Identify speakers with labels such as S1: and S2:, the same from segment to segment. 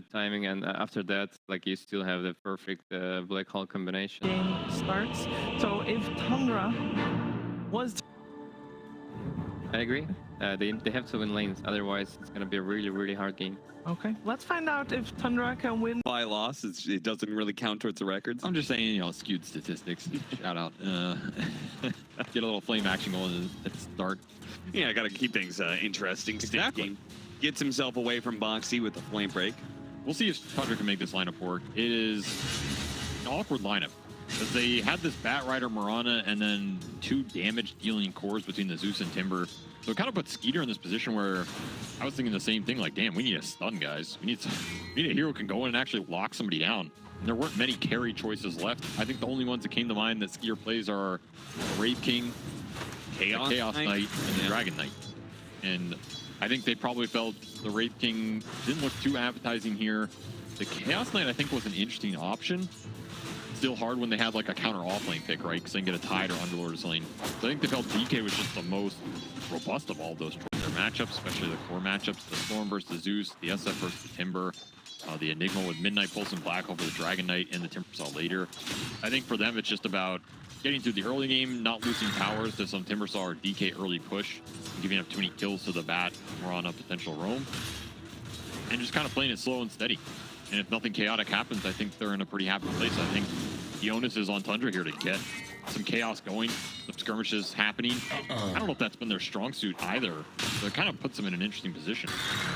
S1: timing, and after that, like you still have the perfect black hole combination.
S2: Game starts. So if Tundra was...
S1: I agree. They have to win lanes, otherwise it's gonna be a really hard game.
S2: Okay, let's find out if Tundra can win.
S3: By loss, it doesn't really count towards the records.
S4: I'm just saying, you know, skewed statistics. Shout out. Get a little flame action going at the start.
S3: Yeah, I got to keep things interesting.
S4: Exactly.
S3: Gets himself away from Boxy with the flame break.
S4: We'll see if Tundra can make this lineup work. It is an awkward lineup because they had this Bat Rider Mirana and then 2 damage dealing cores between the Zeus and Timber. So it kind of puts Skeeter in this position where I was thinking the same thing, like, damn, we need a stun, guys. We need a hero who can go in and actually lock somebody down. And there weren't many carry choices left. I think the only ones that came to mind that Skeeter plays are the Wraith King, Chaos Knight, and the Dragon Knight. And I think they probably felt the Wraith King didn't look too appetizing here. The Chaos Knight, I think, was an interesting option. Still hard when they had like a counter offlane pick, right? Because they can get a Tide or Underlord's lane. So I think they felt DK was just the most robust of all those their matchups, especially the core matchups. The Storm versus the Zeus, the SF versus the Timber, the Enigma with Midnight Pulse and Black Hole for the Dragon Knight, and the Timbersaw later. I think for them, it's just about getting through the early game, not losing towers to some Timbersaw or DK early push, and giving up too many kills to the Bat or on a potential roam, and just kind of playing it slow and steady. And if nothing chaotic happens, I think they're in a pretty happy place. I think the onus is on Tundra here to get some chaos going, some skirmishes happening. I don't know if that's been their strong suit either. So it kind of puts them in an interesting position.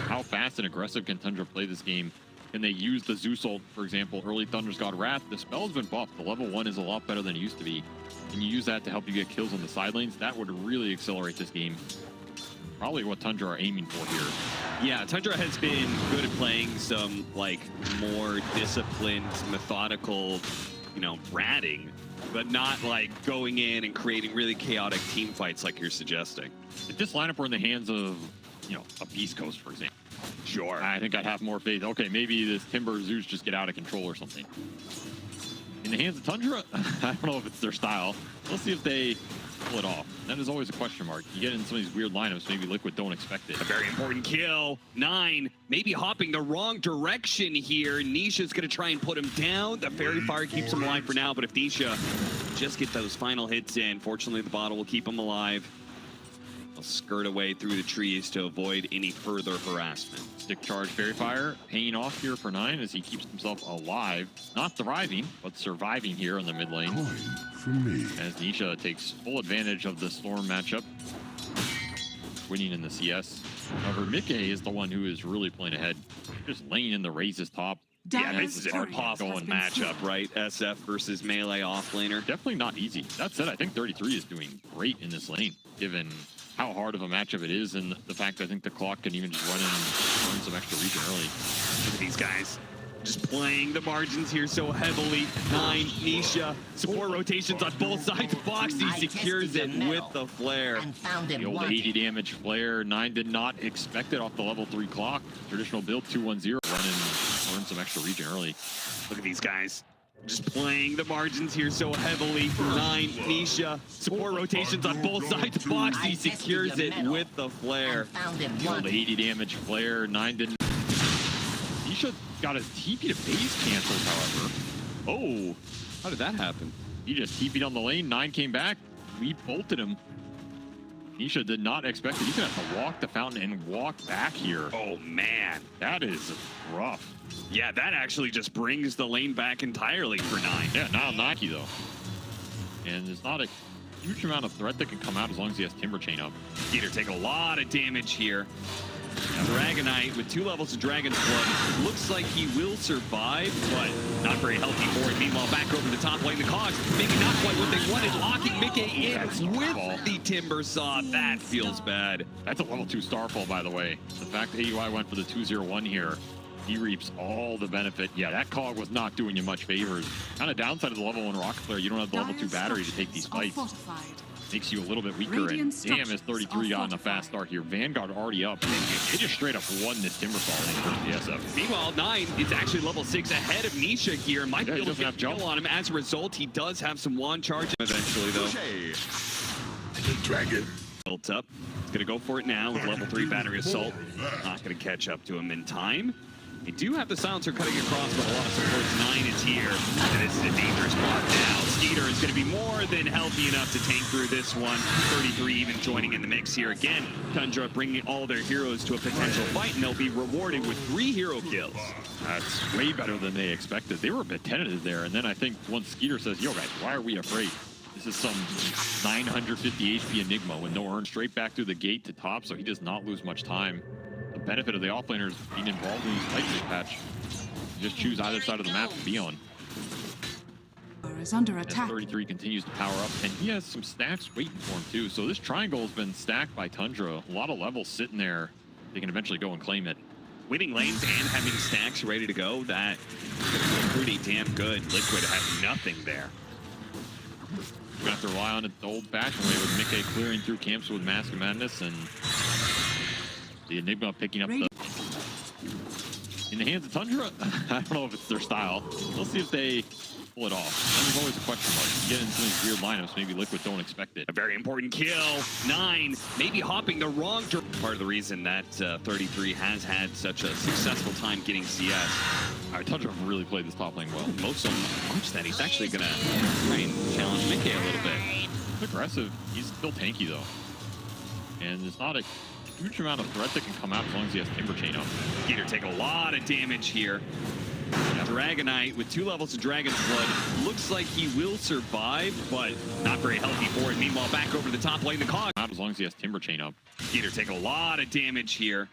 S4: How fast and aggressive can Tundra play this game? Can they use the Zeus ult, for example, early Thunder's God Wrath? The spell has been buffed. The level 1 is a lot better than it used to be. Can you use that to help you get kills on the side lanes? That would really accelerate this game. Probably what Tundra are aiming for here.
S3: Yeah, Tundra has been good at playing some like more disciplined, methodical, you know, ratting, but not like going in and creating really chaotic team fights like you're suggesting.
S4: If this lineup were in the hands of, you know, a Beast Coast, for example,
S3: sure,
S4: I think I'd have more faith. Okay, maybe this Timber Zeus just get out of control or something. In the hands of Tundra, I don't know if it's their style. Let's see if they pull it off. That is always a question mark. You get in some of these weird lineups, maybe Liquid don't expect it.
S3: A very important kill. 9, maybe hopping the wrong direction here. Nisha's gonna try and put him down. The Fairy Fire keeps him alive for now, but if Nisha just get those final hits in, fortunately the bottle will keep him alive. They'll skirt away through the trees to avoid any further harassment.
S4: Stick charge Fairy Fire paying off here for 9 as he keeps himself alive. Not thriving, but surviving here in the mid lane.
S5: For me.
S4: As Nisha takes full advantage of the Storm matchup, winning in the CS. However, Mickey is the one who is really playing ahead, just laying in the Raze's top.
S3: Yeah, this is an impossible matchup, right? SF versus melee offlaner.
S4: Definitely not easy. That said, I think 33 is doing great in this lane, given how hard of a matchup it is, and the fact that I think the clock can even just run in and earn some extra region early.
S3: Look at these guys. Just playing the margins here so heavily. 9, Nisha. Support rotations on both sides. Boxy secures it with the flare.
S4: The old 80 damage flare. 9 did not expect it off the level 3 clock. Traditional build 2-1-0. Run and earn some extra region early.
S3: Look at these guys. Just playing the margins here so heavily. 9, Nisha. Support rotations on both sides. Boxy secures it with the flare.
S4: The old 80 damage flare. 9 didn't. Nisha got his TP to base canceled, however. Oh,
S3: How did that happen?
S4: he just TP'd on the lane. 9 came back. We bolted him. Nisha did not expect it. He's gonna have to walk the fountain and walk back here.
S3: Oh, man.
S4: That is rough.
S3: Yeah, that actually just brings the lane back entirely for 9.
S4: Yeah, now Naki though. And there's not a huge amount of threat that can come out as long as he has Timber Chain up.
S3: Peter taking a lot of damage here. Dragonite with 2 levels of Dragon's Blood. Looks like he will survive, but not very healthy for it. Meanwhile, back over the top lane, the Cogs maybe not quite what they wanted. Locking Mickey in with the Timber Saw. That feels bad.
S4: That's a level 2 Starfall, by the way. The fact that AUI went for the 2-0-1 here, he reaps all the benefit. Yeah, that Cog was not doing you much favors. Kind of downside of the level 1 Rocket Flare, you don't have the level 2 battery to take these fights. Makes you a little bit weaker, and damn, is 33 gotten a fast start here. Vanguard already up. They just straight up won this Timbersaw in versus the SF.
S3: Meanwhile, 9 is actually level 6 ahead of Nisha here. Might be able to get a kill on him. As a result, he does have some wand charge eventually, though.
S5: The dragon.
S3: Built up. He's going to go for it now with level 3 battery assault. Not going to catch up to him in time. They do have the silencer cutting across, but a lot of supports. 9 is here, and this is a dangerous spot now. Skeeter is going to be more than healthy enough to tank through this one. 33 even joining in the mix here. Again, Tundra bringing all their heroes to a potential fight, and they'll be rewarded with 3 hero kills.
S4: That's way better than they expected. They were a bit tentative there, and then I think once Skeeter says, yo guys, why are we afraid? This is some 950 HP Enigma with no earn, straight back through the gate to top, so he does not lose much time. The benefit of the offlaners being involved in this fight patch. You just choose either side of the map to be on.
S6: Is under attack.
S4: As 33 continues to power up, and he has some stacks waiting for him too. So this triangle has been stacked by Tundra. A lot of levels sitting there. They can eventually go and claim it.
S3: Winning lanes and having stacks ready to go, that is pretty damn good. Liquid have nothing there.
S4: We're gonna have to rely on it the old-fashioned way with Mickey clearing through camps with Mask of Madness and the Enigma picking up the... In the hands of Tundra, I don't know if it's their style. We'll see if they pull it off. And there's always a question mark. You get into these weird lineups, maybe Liquid don't expect it.
S3: A very important kill. 9, maybe hopping the wrong direction. Part of the reason that 33 has had such a successful time getting CS.
S4: All right, Tundra really played this top lane well.
S3: Most so much that he's actually going to try and challenge Mickey a little bit.
S4: Aggressive. He's still tanky, though. And there's not a huge amount of threat that can come out as long as he has Timber Chain up.
S3: Skeeter take a lot of damage here. Dragonite with 2 levels of Dragon's Blood. Looks like he will survive, but not very healthy for it. Meanwhile, back over the top lane, the Cog.
S4: As long as he has Timber Chain up.
S3: Skeeter take a lot of damage here.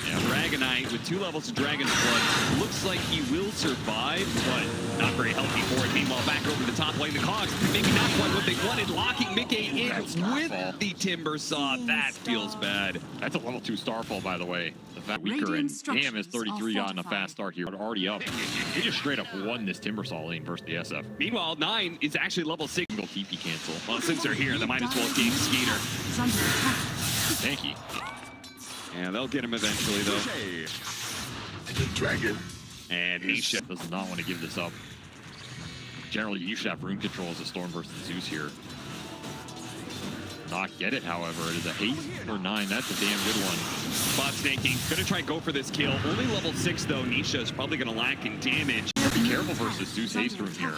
S3: Yeah, Dragonite with 2 levels of Dragon's Blood. Looks like he will survive, but not very healthy for it. Meanwhile, back over the top lane, the Cogs. Maybe not quite what they wanted. Locking Mickey in with the Timber Saw. That feels bad.
S4: That's a level 2 Starfall, by the way. The fact weaker, and damn, has 33 gotten a fast start here. Already up. He just straight up won this Timber Saw lane versus the SF.
S3: Meanwhile, 9 is actually level 6.
S4: Single TP cancel.
S3: Well, since they're here, they might as well game Skeeter.
S4: Tanky.
S3: Yeah, they'll get him eventually, though.
S5: The dragon.
S3: And Nisha
S4: does not want to give this up. Generally, you should have rune control as a Storm versus Zeus here. Not get it, however. It is a haste for 9. That's a damn good one.
S3: Spot snaking. Gonna try go for this kill. Only level 6, though. Nisha is probably gonna lack in damage.
S4: Be careful versus Zeus haste rune here.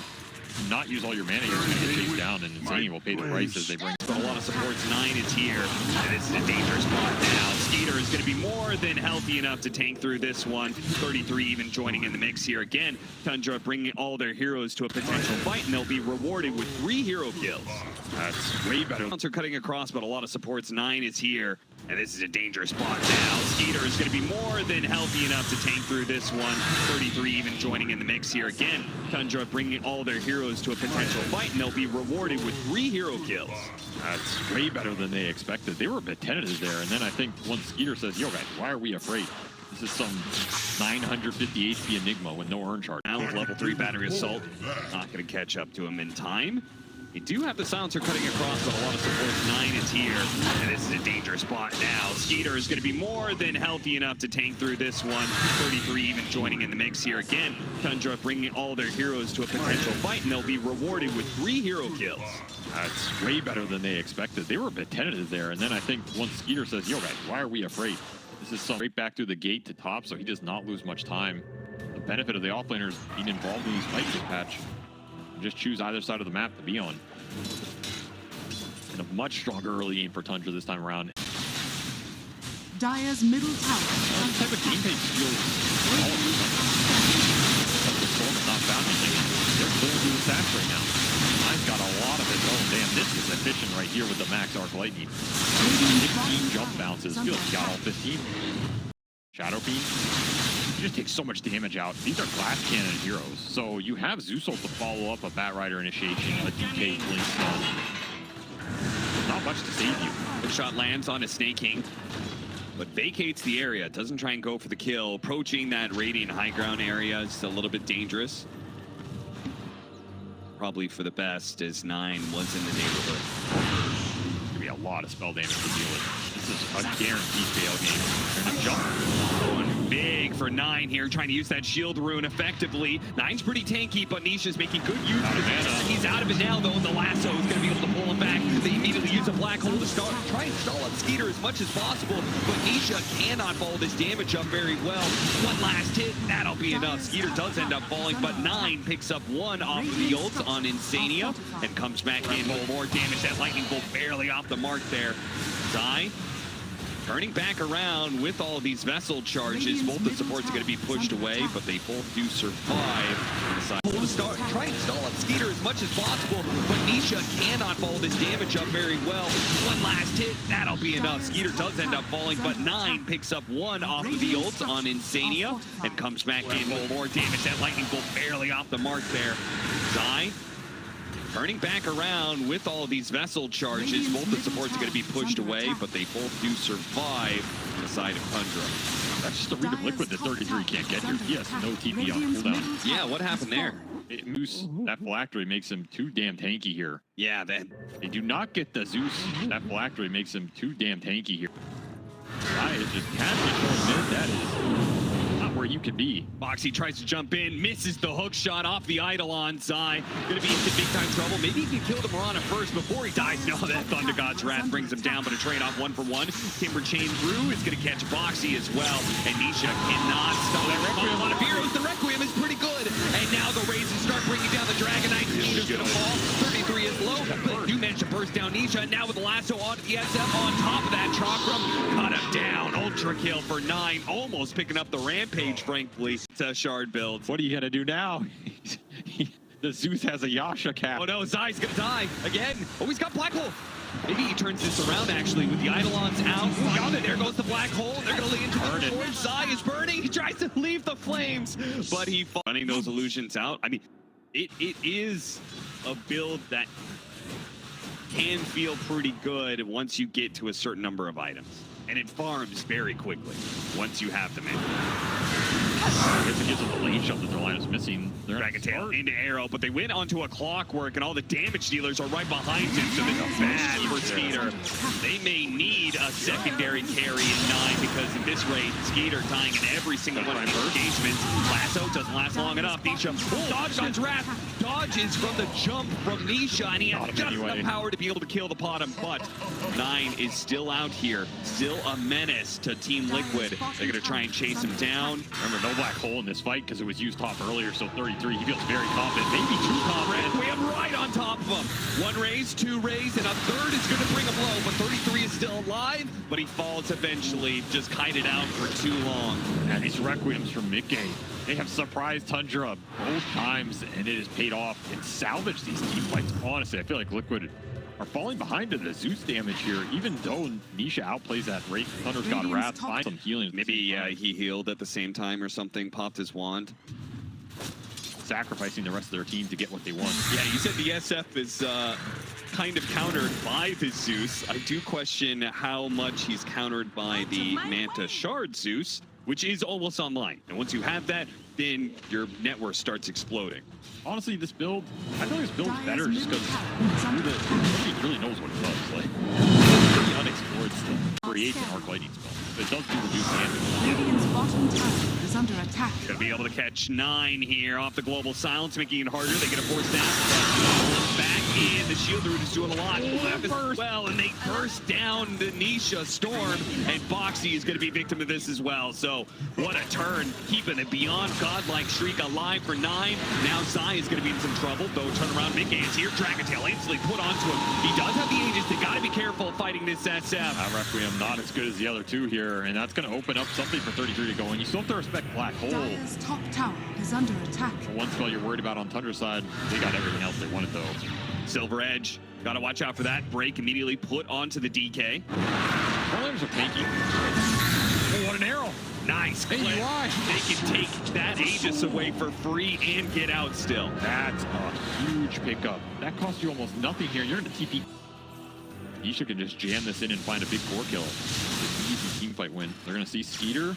S4: Do not use all your mana. You're going to get chased down, and Insane will pay the price as they bring.
S3: But a lot of supports. 9 is here, and this is a dangerous spot now. Skeeter is going to be more than healthy enough to tank through this one. 33 even joining in the mix here. Again, Tundra bringing all their heroes to a potential fight, and they'll be rewarded with 3 hero kills.
S4: That's way better.
S3: Are cutting across, but a lot of supports. 9 is here, and this is a dangerous spot now. Skeeter is going to be more than healthy enough to tank through this one. 33 even joining in the mix here. Again, Tundra bringing all their heroes to a potential fight, and they'll be rewarded with 3 hero kills.
S4: That's way better than they expected. They were a bit tentative there, and then I think once Skeeter says, yo guys, why are we afraid? This is some 950 HP Enigma with no earn chart.
S3: Now with level 3 Battery Assault, not going to catch up to him in time. You do have the silencer cutting across, but a lot of supports. 9 is here, and this is a dangerous spot now. Skeeter is going to be more than healthy enough to tank through this one. 33 even joining in the mix here. Again, Tundra bringing all their heroes to a potential fight, and they'll be rewarded with 3 hero kills.
S4: That's way better than they expected. They were a bit tentative there, and then I think once Skeeter says, yo guys, why are we afraid? This is some straight back through the gate to top, so he does not lose much time. The benefit of the offlaners being involved in these fights this patch. Just choose either side of the map to be on. And a much stronger early game for Tundra this time around.
S6: Dire's middle tower.
S4: This type of game pace feels all of the Storm has not found anything. They're clearing through the stacks right now. I've got a lot of it. Oh damn, this is efficient right here with the max arc lightning. 16 jump bounces. Feels like he got all 15. Shadow Fiend. You just take so much damage out. These are glass cannon heroes. So you have Zeusol to follow up a Bat Rider initiation, a DK Blink Stone. Not much to save you.
S3: The shot lands on a Snake King, but vacates the area. Doesn't try and go for the kill. Approaching that Radiant high ground area is a little bit dangerous. Probably for the best, as 9 was in the neighborhood.
S4: There's gonna be a lot of spell damage to deal with. This is a guaranteed fail game. They're gonna jump.
S3: Going big for 9 here, trying to use that shield rune effectively. 9's pretty tanky, but Nisha's making good use of it. He's out of it now, though, and the lasso is going to be able to pull him back. They immediately use a black hole to try and stall up Skeeter as much as possible, but Nisha cannot follow this damage up very well. One last hit, that'll be enough. Skeeter does end up falling, but 9 picks up 1 off of the ult on Insania and comes back in with more damage. That lightning bolt barely off the mark there. Zai turning back around with all of these vessel charges. Both the supports are going to be pushed away, but they both do survive. Try and stall up Skeeter as much as possible, but Nisha cannot follow this damage up very well. One last hit, that'll be enough. Skeeter does end up falling, but 9 picks up 1 off of the ult on Insania and comes back in with more damage. That lightning bolt barely off the mark there. Zai turning back around with all of these vessel charges. Both the supports are going to be pushed away, but they both do survive on the side of Tundra.
S4: That's just a read of Liquid that 33 can't get here. He has no TP on cooldown.
S3: Yeah, what happened there?
S4: Moose, that phylactery makes him too damn tanky here.
S3: Yeah, then
S4: They do not get the Zeus. That phylactery makes him too damn tanky here. I just can't get mid. That is not where you could be.
S3: Boxy tries to jump in, misses the hook shot off the Eidolon. Zai gonna be in big time trouble. Maybe he can kill the Mirana first before he dies. No, that Thunder God's Wrath brings him down, but a trade-off 1-for-1. Timber Chain through is gonna catch Boxy as well, and Nisha cannot stop that Requiem. A lot of heroes. The Requiem is pretty good, and now the Razors start bringing down the Dragon Knight. Nisha's gonna fall. 33 is low, but do manage to burst down Nisha. Now with the lasso onto the SF on top of that Chakram, cut him down. Ultra kill for 9, almost picking up the rampage, frankly. It's a shard build.
S4: What are you gonna do now? The Zeus has a Yasha cap.
S3: Oh no, Zai's gonna die again. Oh, he's got Black Hole. Maybe he turns this around actually with the Eidolons out. Got it. There goes the Black Hole. They're gonna lead into the forward. Zai is burning. He tries to leave the flames, but he running those illusions out. I mean, it is a build that can feel pretty good once you get to a certain number of items. And it farms very quickly once you have them in.
S4: I guess it gives them the lane shot that their line is missing. They're
S3: Dragon Tail into Arrow, but they went onto a clockwork, and all the damage dealers are right behind him, so this is bad for Skeeter. They may need a secondary carry in 9, because at this rate, Skeeter dying in every single one of these engagements. Lasso doesn't last long enough. Nisha dodges God's Wrath, dodges from the jump from Nisha, and he has just enough power to be able to kill the bottom, but 9 is still out here, still a menace to Team Liquid. They're going to try and chase him down.
S4: Remember, no Black Hole in this fight because it was used top earlier, so 33, he feels very confident, maybe too confident.
S3: We have right on top of him. 1 raise, 2 raise, and a third is going to bring a blow, but 33 is still alive, but he falls eventually, just kited out for too long.
S4: And these Requiems from mid-game, they have surprised Tundra both times, and it has paid off and salvaged these team fights. Honestly, I feel like Liquid are falling behind to the Zeus damage here, even though Nisha outplays that rate. Thunder's got Wrath, find some healing.
S3: Maybe he healed at the same time or something, popped his wand.
S4: Sacrificing the rest of their team to get what they want.
S3: Yeah, you said the SF is kind of countered by the Zeus. I do question how much he's countered by the Manta Shard Zeus, which is almost online. And once you have that, then your net worth starts exploding.
S4: Honestly, this build, I feel like this build's better just because nobody really knows what it does. Like, it's pretty unexplored still. Creates an arc lightning spell. But it does do reduce damage.
S6: Radiant's bottom tower is under attack.
S3: Gonna be able to catch 9 here off the global silence, making it harder. They get a force down. Back in. The shield root is doing a lot. Well, and they burst down the Nisha Storm, and Boxy is going to be victim of this as well. So what a turn, keeping it beyond godlike streak alive for 9. Now Zai is going to be in some trouble, though. Turn around, mid-games here. Dragon Tail instantly put onto him. He does have the Aegis. They got to be careful fighting this SF.
S4: Requiem not as good as the other 2 here, and that's going to open up something for 33 to go. And you still have to respect Black Hole.
S6: Dire's top tower is under attack.
S4: The one spell you're worried about on Tundra's side, they got everything else they wanted though.
S3: Silver Edge, gotta watch out for that. Break immediately put onto the DK.
S4: Frontliners are tanky. Oh, what an arrow.
S3: Nice clip. They can take that Aegis away for free and get out still.
S4: That's a huge pickup. That costs you almost nothing here. You're in the TP. Nisha can just jam this in and find a big core kill. Easy team fight win. They're gonna see Skeeter.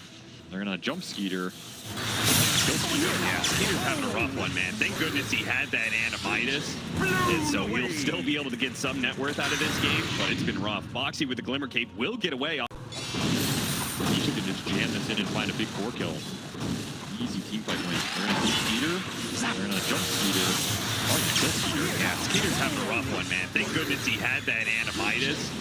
S4: They're gonna jump Skeeter. Kill Skeeter.
S3: Yeah, Skeeter's having a rough one, man. Thank goodness he had that Animitis, and so he'll still be able to get some net worth out of this game, but it's been rough. Boxy with the Glimmer Cape will get away.
S4: Nisha can just jam this in and find a big core kill. Easy team fight win. They're gonna see Skeeter. They're gonna jump Skeeter. Oh, you killed Skeeter.
S3: Yeah, Skeeter's having a rough one, man. Thank goodness he had that Animitis,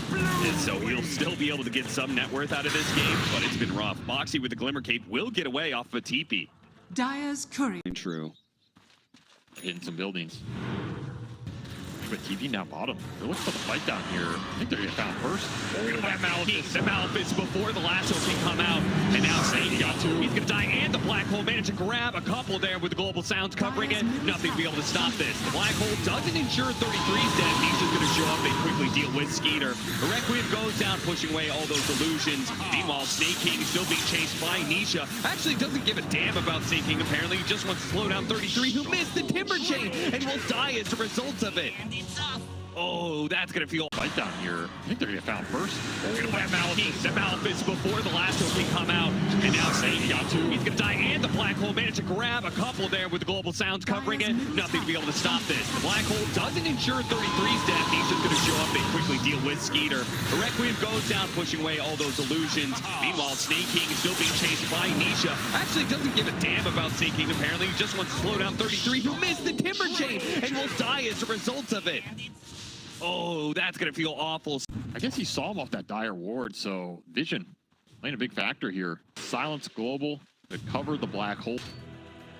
S3: and so he'll still be able to get some net worth out of this game, but it's been rough. Boxy with the Glimmer Cape will get away off of a TP.
S6: Dire's courier.
S3: True.
S4: Hitting some buildings. But TV now bottom. They're looking for the fight down here. I think they're gonna get found first.
S3: That Malefice before the lasso can come out, and now Snake got two. He's gonna die, and the Black Hole managed to grab a couple there with the Global Sounds covering it. Nothing to be able to stop this. The Black Hole doesn't ensure 33's dead. Nisha's gonna show up. They quickly deal with Skeeter. The Requiem goes down, pushing away all those illusions. Meanwhile, Snake King still being chased by Nisha. Actually doesn't give a damn about Snake King, apparently. He just wants to slow down 33, who missed the Timber Chain and will die as a result of it. Oh, that's gonna feel
S4: Fight down here. I think they're gonna get found first.
S3: that Malefice before the lasso can come out, and now Snake got two. He's gonna die, and the Black Hole managed to grab a couple there with the Global Sounds covering it. Nothing to be able to stop this. The Black Hole doesn't ensure 33's death. Nisha's gonna show up. They quickly deal with Skeeter. The Requiem goes down, pushing away all those illusions. Meanwhile, Snake King is still being chased by Nisha. Actually doesn't give a damn about Snake King, apparently. He just wants to slow down 33, who missed the Timber Chain and will die as a result of it. Oh, that's gonna feel awful.
S4: I guess he saw him off that dire ward, so vision playing a big factor here. Silence Global to cover the Black Hole.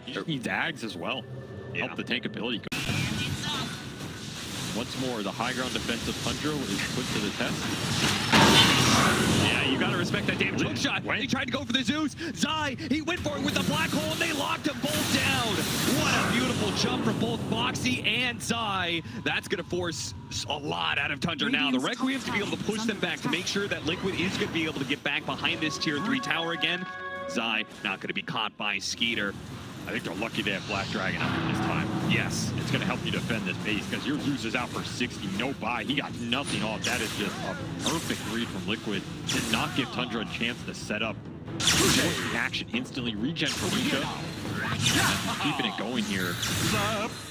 S4: He just needs Ags as well.
S3: Yeah.
S4: Help the tank ability. Once more, the high ground defensive Tundra is put to the test.
S3: Yeah, you gotta respect that damage. Hook shot. They tried to go for the Zeus. Zai, he went for it with the Black Hole, and they locked them both down. What a beautiful jump from both Boxy and Zai. That's gonna force a lot out of Tundra now. The Requiem to be able to push them back to make sure that Liquid is gonna be able to get back behind this tier 3 tower again. Zai not gonna be caught by Skeeter.
S4: I think they're lucky they have Black Dragon up at this time.
S3: Yes.
S4: It's going to help you defend this base because your Zeus is out for 60, no buy. He got nothing off. That is just a perfect read from Liquid. Did not give Tundra a chance to set up. Reaction instantly, regen for Nisha. Keeping it going here.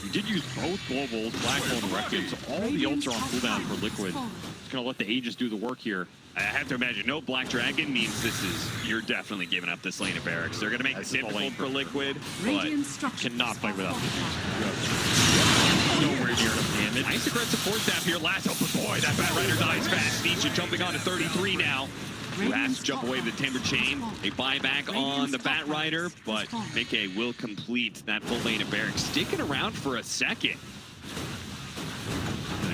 S4: You did use both globals, Black Hole and Requiem, so all the ults are on cooldown for Liquid. Just going to let the Aegis do the work here.
S3: I have to imagine no Black Dragon means you're definitely giving up this lane of barracks. They're gonna make it difficult for Liquid, but
S4: Cannot play without the nowhere near enough damage.
S3: nice aggressive support staff here. Lasso, but boy, that Bat Rider dies fast. Nisha jumping on to 33 now. Who has to jump away with the Timber Chain. They buy back on the Bat Rider, but Mickey will complete that full lane of barracks. Sticking around for a second.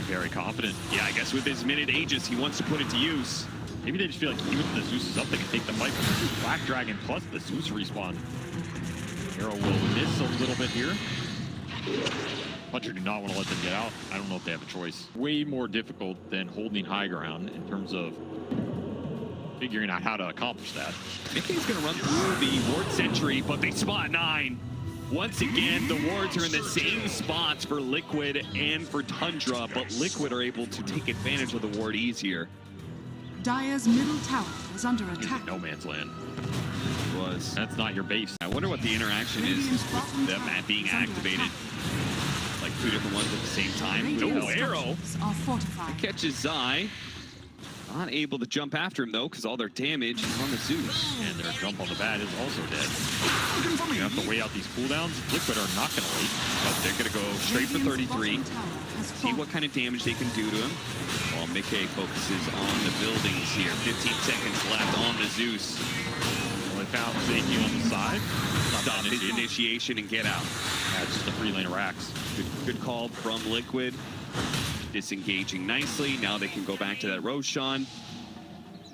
S4: Very confident.
S3: Yeah, I guess with his minute Aegis, he wants to put it to use.
S4: Maybe they just feel like even if the Zeus is up, they can take the fight. Black Dragon plus the Zeus respawn. Arrow will miss a little bit here. Puncher do not want to let them get out. I don't know if they have a choice. Way more difficult than holding high ground in terms of figuring out how to accomplish that.
S3: Mickey's going to run through the Ward Sentry, but they spot 9. Once again, the wards are in the same spots for Liquid and for Tundra, but Liquid are able to take advantage of the ward easier.
S6: Dire's middle tower is under
S4: He's
S6: attack.
S4: in no man's land.
S3: Was.
S4: That's not your base.
S3: I wonder what the interaction is with the map being activated. Like 2 different ones at the same time. No arrow.
S6: Are fortified.
S3: Catches Zai. Not able to jump after him though, because all their damage is on the Zeus.
S4: And their jump on the bat is also dead. You have to wait out these cooldowns. Liquid are not going to wait.
S3: But they're going to go straight for 33. See what kind of damage they can do to him. While Mickey focuses on the buildings here. 15 seconds left on the Zeus.
S4: Well, they found Zaki on the side.
S3: Stop his initiation and get out.
S4: That's just a free lane of racks.
S3: Good call from Liquid. Disengaging nicely. Now they can go back to that Roshan.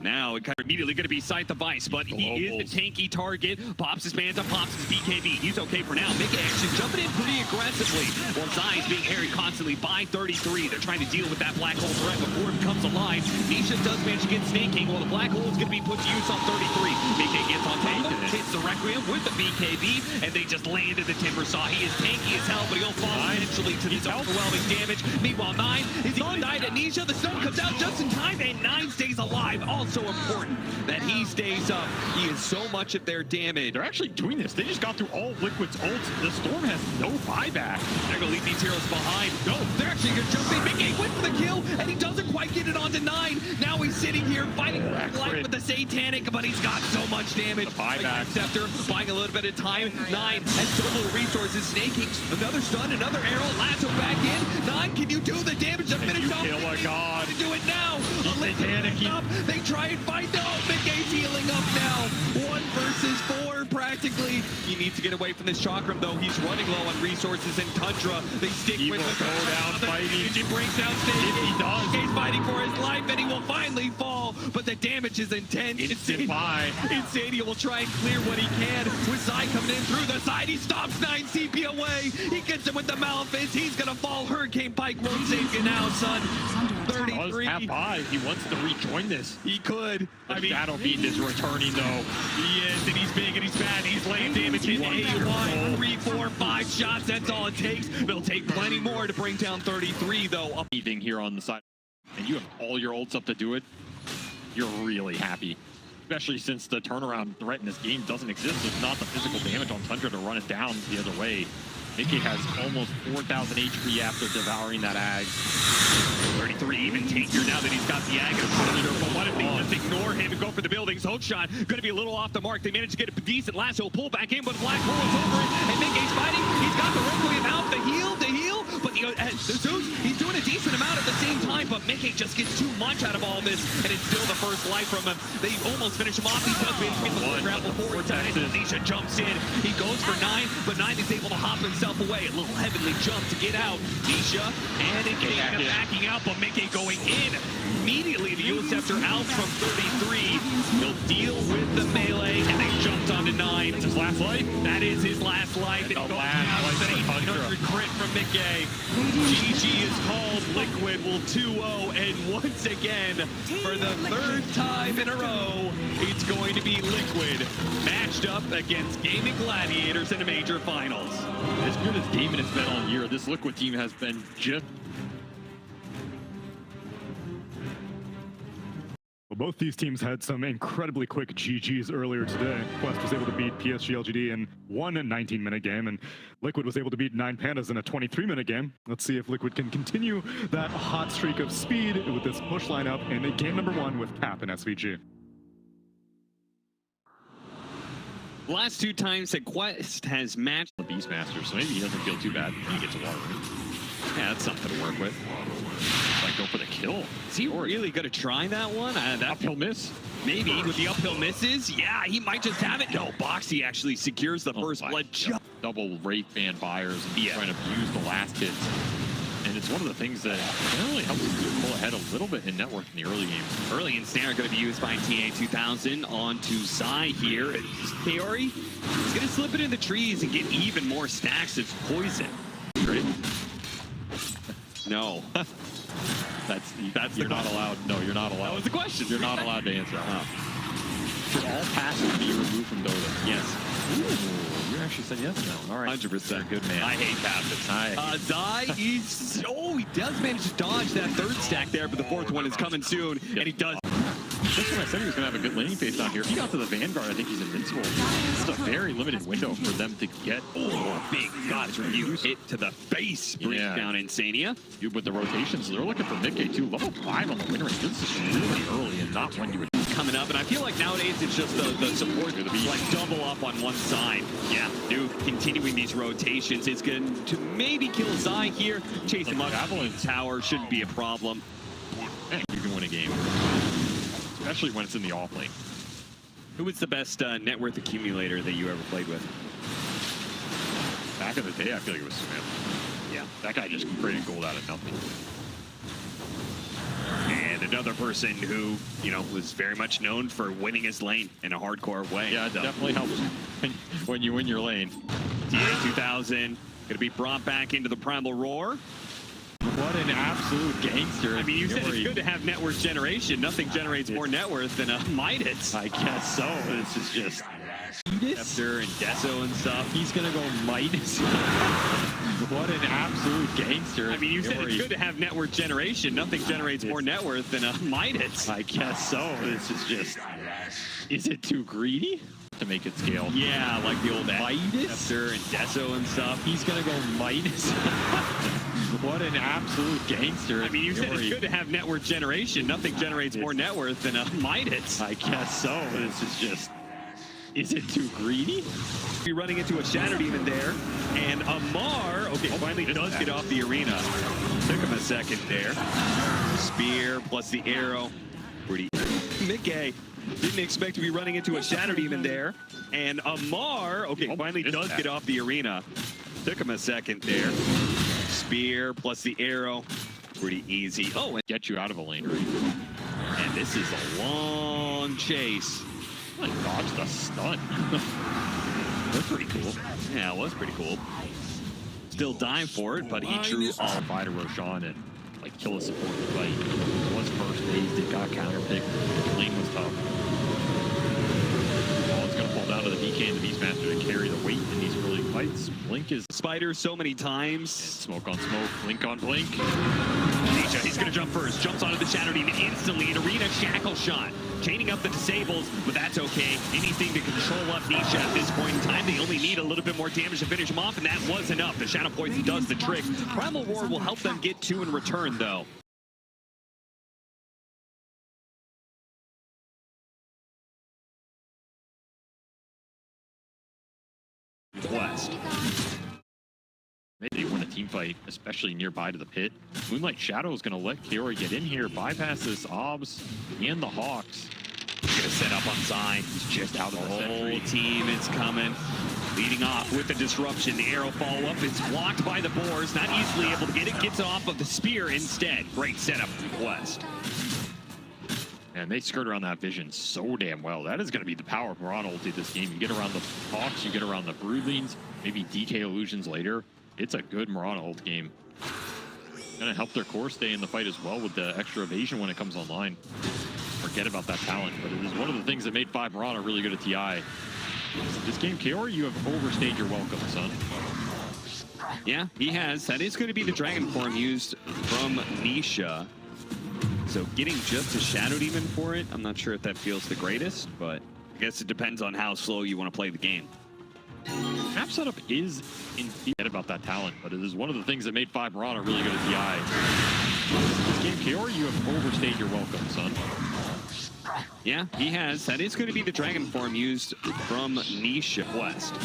S3: Now it kind of immediately going to be Scythe of Vice, but he is the tanky target. Pops his Phantom, pops his BKB. He's okay for now. Mickey actually jumping in pretty aggressively. While Zai is being harried constantly by 33. They're trying to deal with that Black Hole threat before it becomes alive. Nisha does manage to get Snake King, while the Black Hole is going to be put to use on 33. Mickey gets on top, hits the Requiem with the BKB, and they just landed the Timber Saw. He is tanky as hell, but he'll fall eventually to this overwhelming damage. Meanwhile, 9 is on died at Nisha. The stone comes out just in time, and 9 stays alive. Also so important that he stays up. He is so much of their damage.
S4: They're actually doing this. They just got through all Liquid's ults. The Storm has no buyback.
S3: They're gonna leave these heroes behind. No, they're actually gonna jump in. Big Eight went for the kill, and he doesn't quite get it onto 9. Now he's sitting here fighting for life with the Satanic, but he's got so much damage.
S4: The buyback.
S3: Scepter buying a little bit of time. 9 has so little resources. Snaking another stun, another arrow. Lasso back in. 9, can you do the damage to finish off?
S4: Kill a god.
S3: To do it now.
S4: Satanic.
S3: Up. They try and fight. No, Big Eight's healing up now. 1 versus 4 practically. He needs to get away from this chakram though. He's running low on resources and Tundra. They stick
S4: He
S3: with
S4: will
S3: the
S4: go down fighting.
S3: He brings down Snake.
S4: If he does.
S3: He's fighting for his life and he will finally fall. But the damage is intense.
S4: Instant buy.
S3: Insania will try and clear what he can. With Zai coming in through the side. He stops 9 CP away. He gets him with the Malefice. He's gonna fall. Hurricane Pike won't save you now, son. 33.
S4: Half buy. He wants to rejoin this.
S3: He could.
S4: The Shadow Beat is returning though.
S3: He is, and he's big, and he's bad. He's laying damage in A1, 3, 4, 5 shots. That's all it takes. They'll take plenty more to bring down 33, though. Up
S4: Anything here on the side, and you have all your ults up to do it. You're really happy, especially since the turnaround threat in this game doesn't exist. There's not the physical damage on Tundra to run it down the other way. Mickey has almost 4,000 HP after devouring that Ag.
S3: 33 even tankier now that he's got the Ag and Predator. But what if they just ignore him and go for the buildings? Hook shot going to be a little off the mark. They managed to get a decent lasso pull back in, but Black Hole is over it. And Mickey's fighting. He's got the Requiem out, the heal. But the Zeus, he's doing a decent amount at the same time, but Mickey just gets too much out of all this, and it's still the first life from him. They almost finish him off. He does manage to grapple forward. Nisha jumps in. He goes for 9, but 9 is able to hop himself away. A little heavenly jump to get out. Nisha and Engage backing out, but Mickey going in. Immediately, the Scepter out from 33. He'll deal with the melee, and they jumped onto 9.
S4: That's his last life.
S3: That is his last life.
S4: The
S3: It goes
S4: last
S3: down
S4: life
S3: with an
S4: for Tundra.
S3: 1800 crit from Mickey. GG is called. Liquid will 2-0, and once again, for the 3rd time in a row, it's going to be Liquid matched up against Gaming Gladiators in a major finals.
S4: As good as Damon has been all year, this Liquid team has been just...
S7: Well, both these teams had some incredibly quick GGs earlier today. Quest was able to beat PSG LGD in one 19-minute game, and Liquid was able to beat 9 Pandas in a 23-minute game. Let's see if Liquid can continue that hot streak of speed with this push lineup in game number 1 with Cap and SVG.
S3: Last 2 times that Quest has matched
S4: the Beastmaster, so maybe he doesn't feel too bad when he gets a water.
S3: Yeah, that's something to work with.
S4: Like, go for the kill.
S3: Is he really going to try that one? That
S4: uphill miss?
S3: Maybe with the uphill misses. Yeah, he might just have it. No, Boxy actually secures the first blood.
S4: Double Wraith Band buyers and trying to use the last hits. And it's one of the things that generally helps us pull ahead a little bit in network in the early games.
S3: Early ensnare going to be used by TA2000 onto Zai here. Theory is going to slip it in the trees and get even more stacks of poison.
S4: Great.
S3: No.
S4: That's you're not allowed. No, you're not allowed.
S3: That was the question.
S4: You're not allowed to answer. Should all passes be removed from Dota?
S3: Yes.
S4: Ooh, you actually said yes now. All right.
S3: 100%.
S4: Good man.
S3: I hate passes. Zai, he does manage to dodge that 3rd stack there, but the 4th one is coming soon, and he does.
S4: Just when I said he was going to have a good laning phase down here, if he got to the Vanguard, I think he's invincible. It's a very limited window for them to get.
S3: Oh, big God, reviews hit to the face. Brings down Insania.
S4: With the rotations, they're looking for Mickey too. Level 5 on the win rate. This is really early and not when you would.
S3: Coming up, and I feel like nowadays it's just the support to be like double up on one side. Yeah, Duke continuing these rotations is going to maybe kill Zai here. Chase him up. Javelin tower shouldn't be a problem.
S4: Man, you can win a game. Especially when it's in the off lane.
S3: Who was the best net worth accumulator that you ever played with?
S4: Back in the day, I feel like it was Smith. Yeah, that guy just created gold out of nothing.
S3: And another person who, you know, was very much known for winning his lane in a hardcore way.
S4: Yeah, it definitely helps when you win your lane.
S3: TA2000 going to be brought back into the Primal Roar.
S4: What an absolute gangster.
S3: I mean, you said it's good to have net worth generation. Nothing generates more net worth than a Midas.
S4: I guess so. This is just
S3: After and Deso and stuff.
S4: He's gonna go Midas. What an absolute gangster.
S3: I mean, you said it's good to have net worth generation. Nothing generates more net worth than a Midas.
S4: I guess so. This is just... Is it too greedy to make it scale?
S3: Yeah, like the old
S4: Midas?
S3: After and Deso and stuff.
S4: He's gonna go Midas. What an absolute gangster.
S3: I mean, you said it's good to have net worth generation. Nothing generates more net worth than a Midas.
S4: I guess so. This is just... Is it too greedy?
S3: Be running into a Shadow Demon there, and Amar, finally does get off the arena. Took him a second there. Spear plus the arrow. Pretty. Mickey didn't expect to be running into a Shadow Demon there, and Amar, finally does get off the arena. Took him a second there. Spear plus the arrow. Pretty easy. Oh, and
S4: Get you out of a lane.
S3: and this is a long chase.
S4: Like dodged a stun. That's pretty cool.
S3: Yeah, it was pretty cool. Still dying for it, but he drew all.
S4: Fight to Roshan and like kill a support fight. It was first phase, it got counterpicked. Lane was tough. Oh, it's gonna fall down to the DK and the Beastmaster to carry the weight in these early fights. Blink is
S3: Spider so many times.
S4: smoke on smoke, blink on blink.
S3: Nisha, he's gonna jump first. Jumps onto the Shadow Demon instantly. An arena shackle shot. Chaining up the disables, but that's okay. Anything to control up Nisha at this point in time. They only need a little bit more damage to finish him off, and that was enough. The Shadow Poison does the trick. Primal Roar will help them get two in return, though. West.
S4: Maybe they win a team fight, especially nearby to the pit. Moonlight Shadow is going to let Kaori get in here, bypass this Obs and the Hawks.
S3: He's gonna set up on Zine.
S4: He's just out of the
S3: whole
S4: sentry.
S3: team is coming. Leading off with the disruption. The arrow follow-up is blocked by the boars. Not easily able to get it. Gets off of the spear instead. Great setup from West.
S4: And they skirt around that vision so damn well. That is going to be the power of Mirana ulti this game. You get around the Hawks, you get around the Broodlings, maybe DK illusions later. It's a good Mirana ult game. Going to help their core stay in the fight as well with the extra evasion when it comes online. Forget about that talent, but it is one of the things that made 5 Mirana really good at TI. This game, Kaori, you have overstayed your welcome, son.
S3: Yeah, he has. That is going to be the Dragon form used from Nisha. So getting just a Shadow Demon for it, I'm not sure if that feels the greatest, but I guess it depends on how slow you want to play the game.
S4: Map setup is forget about that talent, but it is one of the things that made 5 Mirana really good at TI. This game, Kaori, you have overstayed your welcome, son.
S3: Yeah, he has. That is going to be the Dragon form used from Nisha West.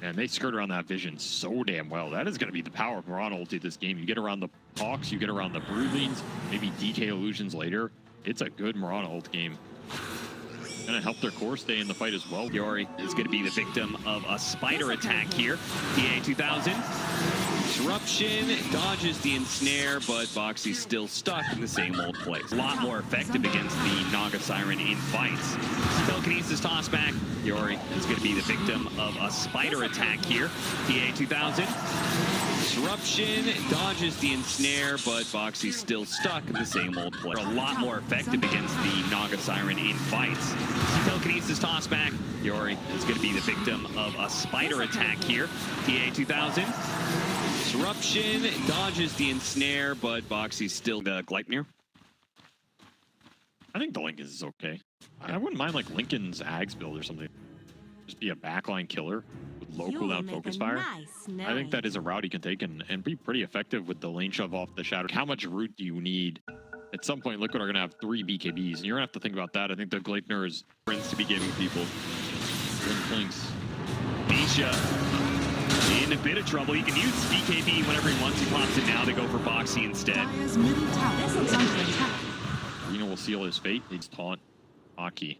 S4: And they skirt around that vision so damn well. That is going to be the power of Mirana ulti this game. You get around the Hawks, you get around the Broodlings, maybe DK illusions later. It's a good Mirana ult game. Going to help their core stay in the fight as well.
S3: Yori is going to be the victim of a spider attack here. PA 2000. Disruption, dodges the ensnare, but Boxy's still stuck in the same old place. A lot more effective against the Naga Siren in fights. Telekinesis toss back. Yori is going to be the victim of a spider attack here. PA 2000. Disruption, dodges the ensnare, but Boxy's still stuck in the same old place. A lot more effective against the Naga Siren in fights. Telekinesis toss back. Yori is going to be the victim of a spider attack here. PA 2000. Disruption, dodges the ensnare, but Boxy's still the Gleipnir.
S4: I think the Lincoln is okay. I wouldn't mind like Lincoln's Ags build or something. Just be a backline killer with low cooldown focus fire. I think that is a route he can take and be pretty effective with the lane shove off the shadow. How much root do you need? At some point, Liquid are going to have 3 BKBs, and you're going to have to think about that. I think the Gleipnir is
S3: Friends to be giving people.
S4: Links.
S3: Nisha in a bit of trouble. He can use BKB whenever he wants. He pops it now to go for Boxy instead.
S6: Dire's middle tower is under attack.
S4: Reno will seal his fate. He's taunt Aki.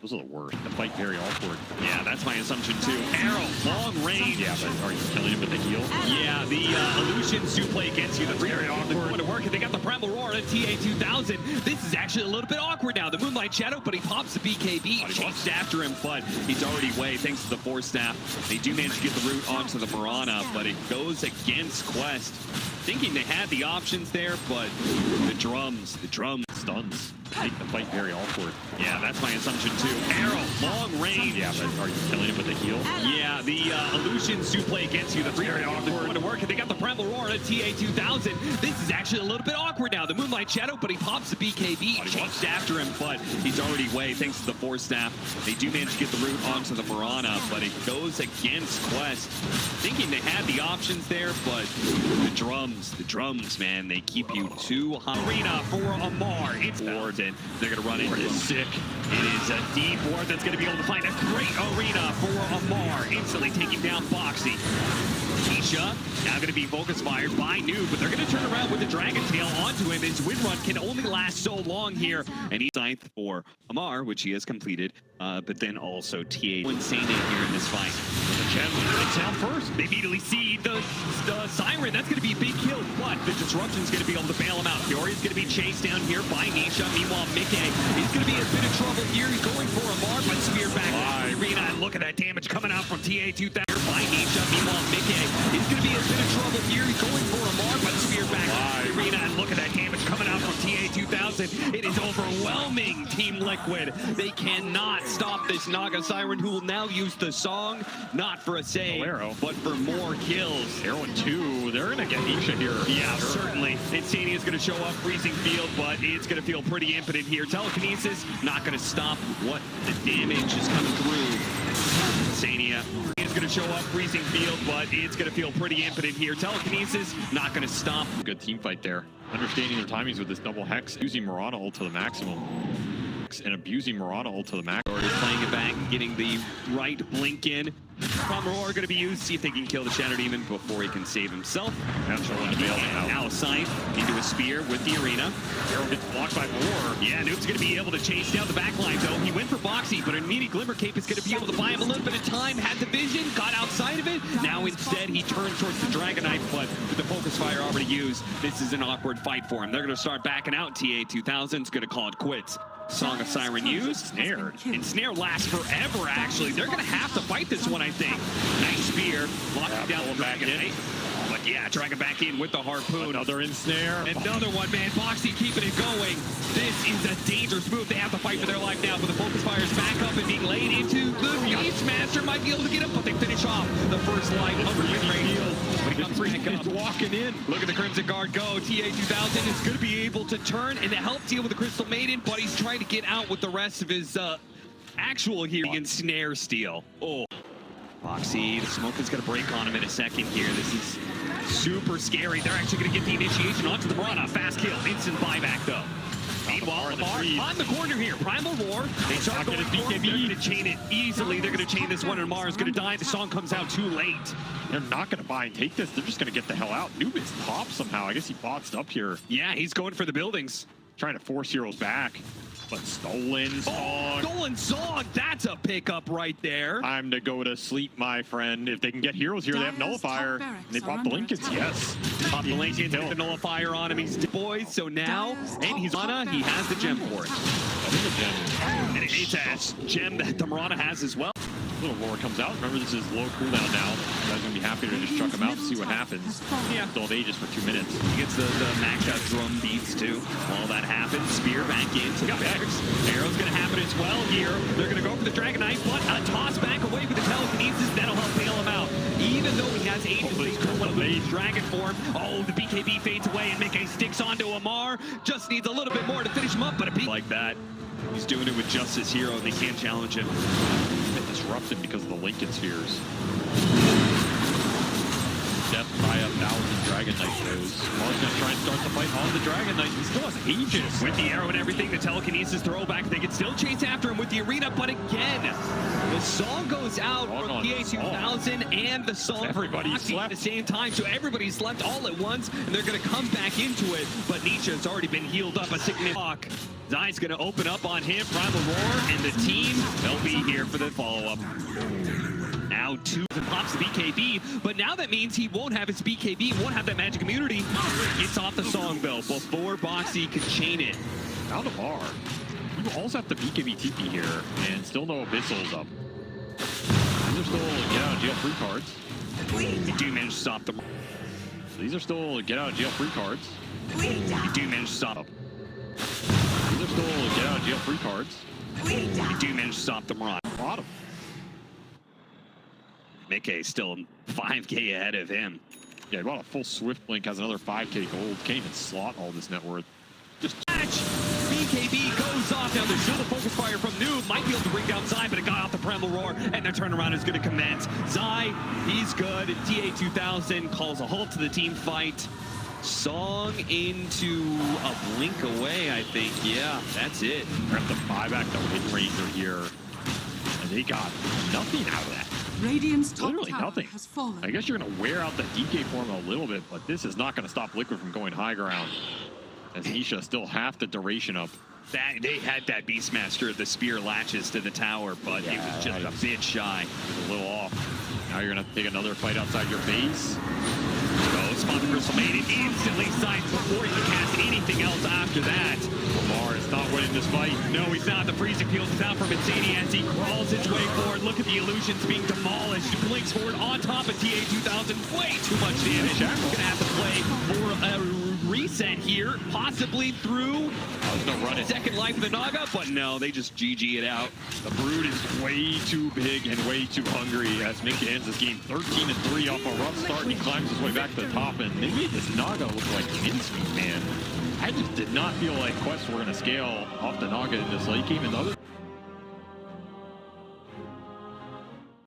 S4: Those are the worst. The fight very awkward.
S3: Yeah, that's my assumption too. Arrow, long range.
S4: Yeah, but are you killing him with the heal?
S3: Yeah, the illusions do play against you. That's very awkward. Going to work, and they got the Primal Roar at TA 2000. This is actually a little bit awkward now. The Moonlight Shadow, but he pops the BKB. Chased after him, but he's already away thanks to the Force Staff. They do manage to get the root onto the Mirana, but it goes against Quest. Thinking they had the options there, but the drums stuns.
S4: make the fight very awkward.
S3: Yeah, that's my assumption too. Arrow, long range.
S4: Yeah, but are you killing him with a heal?
S3: Yeah, the illusions do play against you. That's very awkward to work. And they got the Primal Roar at TA2000. This is actually a little bit awkward now. The Moonlight Shadow, but he pops the BKB, chased after him, but he's already away thanks to the Force Staff. They do manage to get the root onto the Mirana, but it goes against Quest. Thinking they had the options there, but the drums, man, they keep you too high. Arena for Amar. It's Ward, and they're going to run into him.
S4: Sick.
S3: It is a deep Ward that's going to be able to find a great arena for Amar. Instantly taking down Boxy. Nisha now going to be focus fired by Noob, but they're going to turn around with the Dragon Tail onto him. His win run can only last so long here. And he's ninth for Amar, which he has completed, but then also TA Insane here in this fight.
S4: The Gem takes down first.
S3: They immediately see the Siren. That's going to be a big kill, but the Disruption's going to be able to bail him out. Fury's going to be chased down here by Nisha. Meanwhile, Mickey is going to be in a bit of trouble here. He's going for Amar, but spear back to the arena. And look at that damage coming out from TA2000 by Nisha. Meanwhile, Mickey is going to be in a bit of trouble here. He's going for Amar, but spear back to the arena. And look at that damage coming out from TA2000. It is overwhelming, Team Liquid. They cannot stop this Naga Siren, who will now use the song, not for a save, but for more kills.
S4: Arrow and 2, they're going to get Nisha here.
S3: Yeah, certainly. Insania is going to show up, freezing field, but it's going to feel pretty impotent here. Telekinesis not going to stop what the damage is coming through. Insania is going to show up, freezing field, but it's going to feel pretty impotent here. Telekinesis not going to stop.
S4: Good team fight there. Understanding their timings with this double hex, using Mirana ult to the maximum. And abusing Mirana ult to the max.
S3: Already playing it back, getting the right blink in. Primal Roar going to be used, see if they can kill the Shattered Demon before he can save himself.
S4: Natural one to bail him out.
S3: Now Scythe into a spear with the arena.
S4: Arrow gets blocked by Roar.
S3: Yeah, Noob's going to be able to chase down the backline though. He went for Boxy, but an immediate Glimmer Cape is going to be able to buy him a little bit of time. Had the vision, got outside of it. Now instead he turned towards the Dragon Knife, but with the Focus Fire already used, this is an awkward fight for him. They're going to start backing out. TA2000 is going to call it quits. Song of Siren used.
S4: Snare.
S3: And Snare lasts forever, actually. They're going to have to fight this one, I think. Nice spear. Locking down the Dragon Knight. But yeah, dragging back in with the harpoon.
S4: Another ensnare.
S3: Another one, man. Boxy keeping it going. This is a dangerous move. They have to fight for their life now, but the Focus Fire is back up and being laid into the Beastmaster. Might be able to get up, but they finish off the first life of the field. But he comes back up.
S4: Walking in.
S3: Look at the Crimson Guard go. TA2000 is going to be able to turn and to help deal with the Crystal Maiden, but he's trying to get out with the rest of his actual here and snare steal. Oh. Boxy, the smoke is going to break on him in a second here. This is super scary. They're actually going to get the initiation onto the Mirana. Fast kill, instant buyback though. Meanwhile, Amar on the corner here. Primal Roar. They start going for it. They're going to chain it easily. They're going to chain this one, and Amar is going to die. The song comes out too late.
S4: They're not going to buy and take this. They're just going to get the hell out. Noob is popped somehow. I guess he botsed up here.
S3: Yeah, he's going for the buildings.
S4: Trying to force heroes back. But stolen song.
S3: Oh, stolen song. That's a pickup right there.
S4: Time to go to sleep, my friend. If they can get heroes here, they have Nullifier. And they bought the Lincolns, yes.
S3: Pop the Lincolns with the Nullifier on him. He's boys, so now, and he's Mirana, he has the gem for it. And it's a gem that the Mirana has as well.
S4: Little Roar comes out. Remember, this is low cooldown now. You guys are going to be happy to just chuck him out and see what happens.
S3: Yeah.
S4: Still have Aegis for 2 minutes.
S3: He gets the maxed out drum beats too. All that happens. Spear back into the Vex. Arrow's going to happen as well here. They're going to go for the Dragon Knife, but a toss back away with the Telekinesis. That'll help bail him out. Even though he has Aegis, he's going to lose Dragon form. Oh, the BKB fades away and Mickey sticks onto Amar. Just needs a little bit more to finish him up, but a beat like that. He's doing it with just his hero. They can't challenge him.
S4: Disrupt him because of the Lincoln Spheres. Death by 1,000 Dragon Knight throws. Mar's gonna try and start the fight on the Dragon Knight. He still has Aegis.
S3: With the arrow and everything, the Telekinesis throwback, they can still chase after him with the arena, but again, the song goes out from TA2000 and the song
S4: everybody's
S3: at the same time, so everybody's left all at once, and they're gonna come back into it, but Nietzsche has already been healed up a significant block. Zai's gonna open up on him, Primal Roar, and the team, they'll be here for the follow-up. Now 2 and pops the BKB, but now that means he won't have his BKB, won't have that magic immunity. Gets off the song though, before Boxy could chain it.
S4: Out of bar. You also have the BKB TP here, and still no Abyssals up. These are still get out of jail free cards.
S3: They do manage to stop them.
S4: These are still get out of jail free cards.
S3: They do manage to stop them.
S4: These there's still get out of jail free cards.
S3: We do manage to stop the Mirage.
S4: Bottom.
S3: Mickey still 5K ahead of him.
S4: Yeah, he bought a full Swift Blink, has another 5K gold. Can't even slot all this net worth. Just
S3: Match. BKB goes off. Now there's still the focus fire from Noob. Might be able to bring down Zai, but it got off the Primal Roar, and the turnaround is going to commence. Zai, he's good. TA2000 calls a halt to the team fight. Song into a blink away, I think. Yeah, that's it.
S4: They're have to buy back the Wind Ranger here. And they got nothing out of that.
S6: Radiant's top
S4: Literally
S6: tower
S4: nothing.
S6: has fallen.
S4: I guess you're going to wear out the DK form a little bit, but this is not going to stop Liquid from going high ground. As Nisha still half the duration up.
S3: That they had that Beastmaster, the spear latches to the tower, but it was just a bit shy.
S4: A little off. Now you're going to take another fight outside your base.
S3: So Spawn the Crystal Maiden instantly signs before he can cast anything else after that.
S4: Lamar is not winning this fight.
S3: No, he's not. The freezing field is out from Insani as he crawls his way forward. Look at the illusions being demolished. He blinks forward on top of TA2000. Way too much damage. Gonna have to play for a reset here, possibly through
S4: No run
S3: second life of the Naga, but no, they just GG it out.
S4: The Brood is way too big and way too hungry as Mickey ends this game 13-3 off a rough start, and he climbs his way back to the top, and they made this Naga look like mincemeat, man. I just did not feel like quests were going to scale off the Naga in this late game, and the other